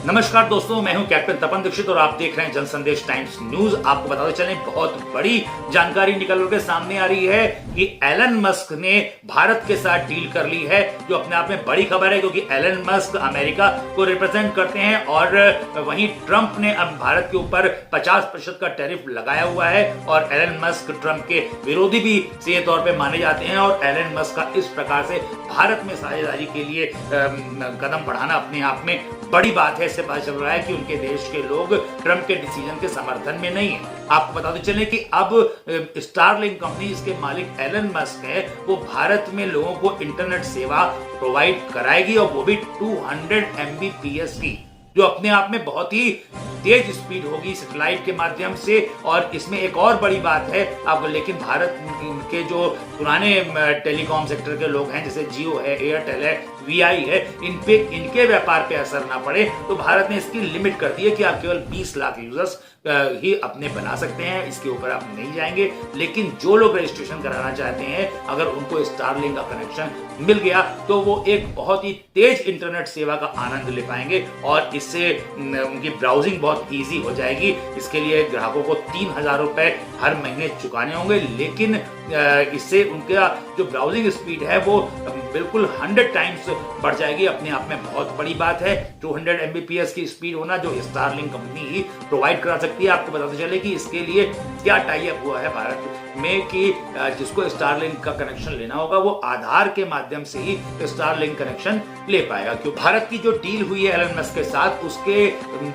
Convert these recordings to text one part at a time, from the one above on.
नमस्कार दोस्तों, मैं हूं कैप्टन तपन दीक्षित और आप देख रहे हैं जनसंदेश टाइम्स न्यूज। आपको बताते चलें, बहुत बड़ी जानकारी निकल के सामने आ रही है कि एलन मस्क ने भारत के साथ डील कर ली है, जो अपने आप में बड़ी खबर है क्योंकि एलन मस्क अमेरिका को रिप्रेजेंट करते हैं और वहीं ट्रंप ने अब भारत के ऊपर 50% का टैरिफ लगाया हुआ है और एलन मस्क ट्रंप के विरोधी भी सीधे तौर पर माने जाते हैं और एलन मस्क का इस प्रकार से भारत में साझेदारी के लिए कदम बढ़ाना अपने आप में बड़ी बात है। इससे पता चल रहा है कि उनके देश के लोग ट्रंप के डिसीजन के समर्थन में नहीं है। आपको बताते चलें कि अब स्टारलिंक कंपनी, इसके मालिक एलन मस्क है, वो भारत में लोगों को इंटरनेट सेवा प्रोवाइड कराएगी और वो भी 200 Mbps की, जो अपने आप में बहुत ही तेज स्पीड होगी सैटेलाइट के माध्यम से। और इसमें एक और बड़ी बात है अब, लेकिन भारत के जो पुराने टेलीकॉम सेक्टर के लोग हैं, जैसे जियो है, एयरटेल है, वीआई है, इनके व्यापार पे असर ना पड़े, तो भारत ने इसकी लिमिट कर दी है कि आप केवल 20 लाख यूजर्स ही अपने बना सकते हैं, इसके ऊपर आप नहीं जाएंगे। लेकिन जो लोग रजिस्ट्रेशन कराना चाहते हैं, अगर उनको स्टारलिंक का कनेक्शन मिल गया तो वो एक बहुत ही तेज इंटरनेट सेवा का आनंद ले पाएंगे और इससे उनकी ब्राउजिंग बहुत ईजी हो जाएगी। इसके लिए ग्राहकों को 3,000 रुपए हर महीने चुकाने होंगे, लेकिन इससे उनका जो ब्राउजिंग स्पीड है वो बिल्कुल 100 टाइम्स बढ़ जाएगी। अपने आप में बहुत बड़ी बात है 200 Mbps की स्पीड होना, जो स्टारलिंक कंपनी ही प्रोवाइड करा सकती है। आपको बताते चले कि इसके लिए क्या टाई अप हुआ है भारत में कि जिसको स्टारलिंक का कनेक्शन लेना होगा वो आधार के माध्यम से ही स्टारलिंक कनेक्शन ले पाएगा। क्यों भारत की जो डील हुई है एलन मस्क के साथ, उसके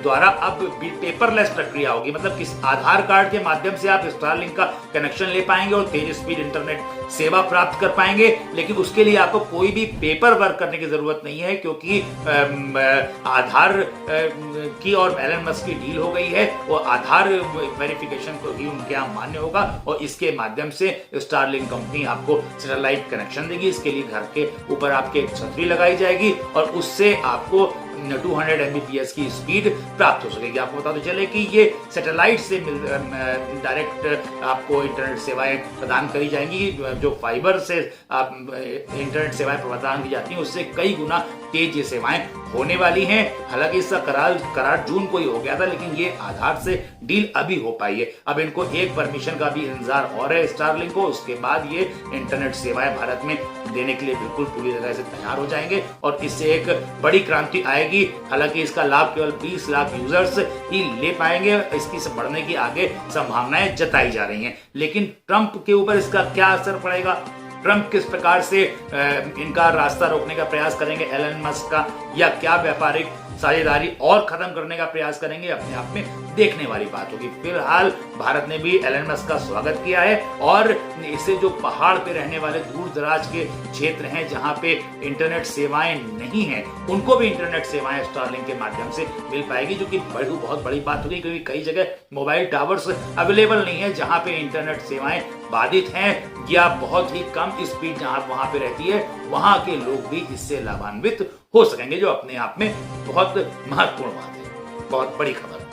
द्वारा अब पेपरलेस प्रक्रिया होगी, मतलब किस आधार कार्ड के माध्यम से आप स्टारलिंक का कनेक्शन ले पाएंगे और तेज स्पीड इंटरनेट सेवा प्राप्त कर पाएंगे। लेकिन उसके लिए आपको कोई भी पेपर वर्क करने की जरूरत नहीं है क्योंकि आधार की और एलन मस्क की डील हो गई है, वो आधार वेरिफिकेशन को ही उनके यहाँ मान्य होगा और इसके माध्यम से स्टारलिंक कंपनी आपको सैटेलाइट कनेक्शन देगी। इसके लिए घर के ऊपर आपके एक छतरी लगाई जाएगी और उससे आपको 200 Mbps की स्पीड प्राप्त हो सकेगी। आपको बताते चले कि ये सैटेलाइट से डायरेक्ट आपको इंटरनेट सेवाएं प्रदान करी जाएंगी। जो फाइबर से आप इंटरनेट सेवाएं प्रदान की जाती हैं, उससे कई गुना तेज ये सेवाएं होने वाली हैं। हालांकि इसका करार जून को ही हो गया था, लेकिन ये आधार से डील अभी हो पाई है। अब इनको एक परमिशन का भी इंतजार और है स्टारलिंक को, उसके बाद ये इंटरनेट सेवाएं भारत में देने के लिए बिल्कुल पूरी तरह से तैयार हो जाएंगे और इससे एक बड़ी क्रांति आएगी। हालांकि इसका लाभ केवल 20 लाख यूजर्स ही ले पाएंगे, इसकी बढ़ने की आगे संभावनाएं जताई जा रही हैं। लेकिन ट्रंप के ऊपर इसका क्या असर पड़ेगा, ट्रंप किस प्रकार से इनका रास्ता रोकने का प्रयास करेंगे एलन मस्क का, या क्या व्यापारिक साझेदारी और खत्म करने का प्रयास करेंगे, अपने आप में देखने वाली बात होगी। फिलहाल भारत ने भी एलन मस्क का स्वागत किया है और इससे जो पहाड़ पे रहने वाले दूर दराज के क्षेत्र हैं जहां पे इंटरनेट सेवाएं नहीं हैं, उनको भी इंटरनेट सेवाएं स्टारलिंक के माध्यम से मिल पाएगी, जो कि बहुत बड़ी बात होगी क्योंकि कई जगह मोबाइल टावर्स अवेलेबल नहीं है जहां पे इंटरनेट सेवाएं बाधित हैं या बहुत ही कम स्पीड जहां वहां पे रहती है, वहां के लोग भी इससे लाभान्वित हो सकेंगे, जो अपने आप में बहुत महत्वपूर्ण बात है, बहुत बड़ी खबर है।